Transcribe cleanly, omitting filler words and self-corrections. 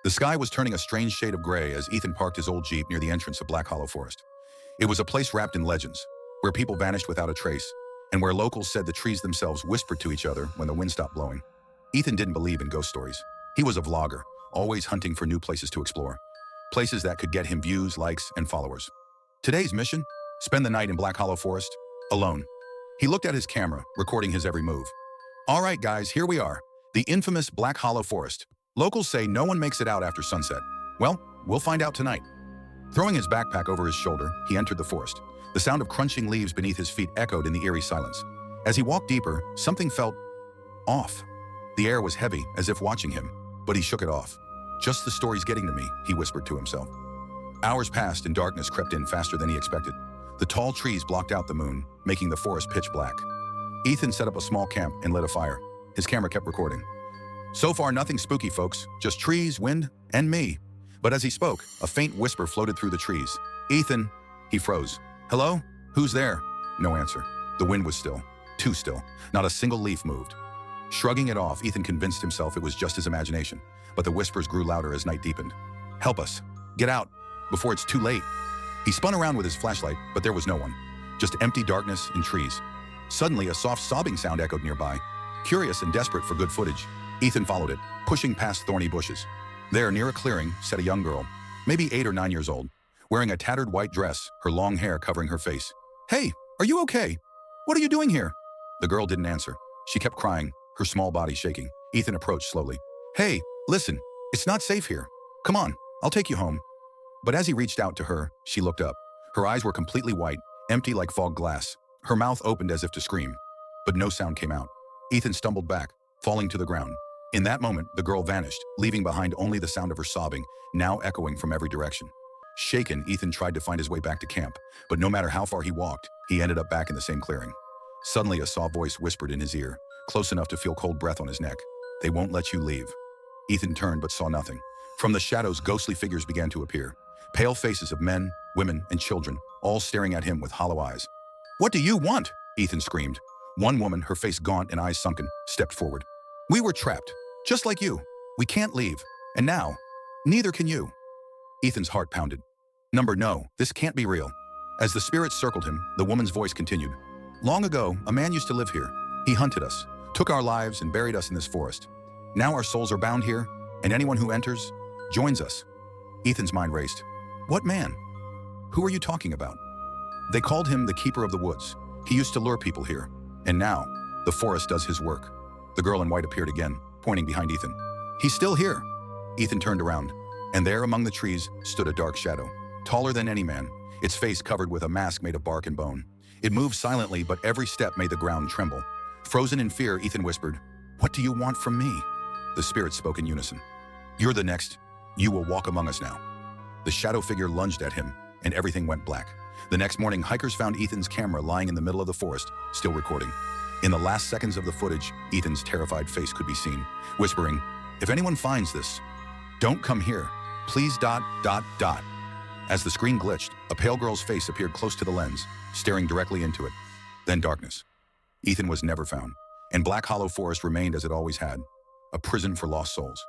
The sky was turning a strange shade of gray as Ethan parked his old Jeep near the entrance of Black Hollow Forest. It was a place wrapped in legends, where people vanished without a trace, and where locals said the trees themselves whispered to each other when the wind stopped blowing. Ethan didn't believe in ghost stories. He was a vlogger, always hunting for new places to explore. Places that could get him views, likes, and followers. Today's mission? Spend the night in Black Hollow Forest, alone. He looked at his camera, recording his every move. All right, guys, here we are. The infamous Black Hollow Forest. Locals say no one makes it out after sunset. Well, we'll find out tonight. Throwing his backpack over his shoulder, he entered the forest. The sound of crunching leaves beneath his feet echoed in the eerie silence. As he walked deeper, something felt off. The air was heavy, as if watching him, but he shook it off. Just the story's getting to me, he whispered to himself. Hours passed and darkness crept in faster than he expected. The tall trees blocked out the moon, making the forest pitch black. Ethan set up a small camp and lit a fire. His camera kept recording. So far, nothing spooky, folks. Just trees, wind, and me. But as he spoke, a faint whisper floated through the trees. Ethan, he froze. Hello? Who's there? No answer. The wind was still. Too still. Not a single leaf moved. Shrugging it off, Ethan convinced himself it was just his imagination. But the whispers grew louder as night deepened. Help us. Get out. Before it's too late. He spun around with his flashlight, but there was no one. Just empty darkness and trees. Suddenly, a soft sobbing sound echoed nearby. Curious and desperate for good footage, Ethan followed it, pushing past thorny bushes. There, near a clearing, sat a young girl, maybe 8 or 9 years old, wearing a tattered white dress, her long hair covering her face. Hey, are you okay? What are you doing here? The girl didn't answer. She kept crying, her small body shaking. Ethan approached slowly. Hey, listen, it's not safe here. Come on, I'll take you home. But as he reached out to her, she looked up. Her eyes were completely white, empty like fogged glass. Her mouth opened as if to scream, but no sound came out. Ethan stumbled back, falling to the ground. In that moment, the girl vanished, leaving behind only the sound of her sobbing, now echoing from every direction. Shaken, Ethan tried to find his way back to camp, but no matter how far he walked, he ended up back in the same clearing. Suddenly, a soft voice whispered in his ear, close enough to feel cold breath on his neck. They won't let you leave. Ethan turned but saw nothing. From the shadows, ghostly figures began to appear. Pale faces of men, women, and children, all staring at him with hollow eyes. What do you want? Ethan screamed. One woman, her face gaunt and eyes sunken, stepped forward. We were trapped, just like you. We can't leave. And now, neither can you. Ethan's heart pounded. No, this can't be real. As the spirits circled him, the woman's voice continued. Long ago, a man used to live here. He hunted us, took our lives, and buried us in this forest. Now our souls are bound here, and anyone who enters joins us. Ethan's mind raced. What man? Who are you talking about? They called him the Keeper of the Woods. He used to lure people here. And now, the forest does his work. The girl in white appeared again, pointing behind Ethan. He's still here. Ethan turned around, and there among the trees stood a dark shadow, taller than any man, its face covered with a mask made of bark and bone. It moved silently, but every step made the ground tremble. Frozen in fear, Ethan whispered, What do you want from me? The spirits spoke in unison. You're the next. You will walk among us now. The shadow figure lunged at him, and everything went black. The next morning, hikers found Ethan's camera lying in the middle of the forest, still recording. In the last seconds of the footage, Ethan's terrified face could be seen, whispering, If anyone finds this, don't come here. Please ... As the screen glitched, a pale girl's face appeared close to the lens, staring directly into it. Then darkness. Ethan was never found, and Black Hollow Forest remained as it always had, a prison for lost souls.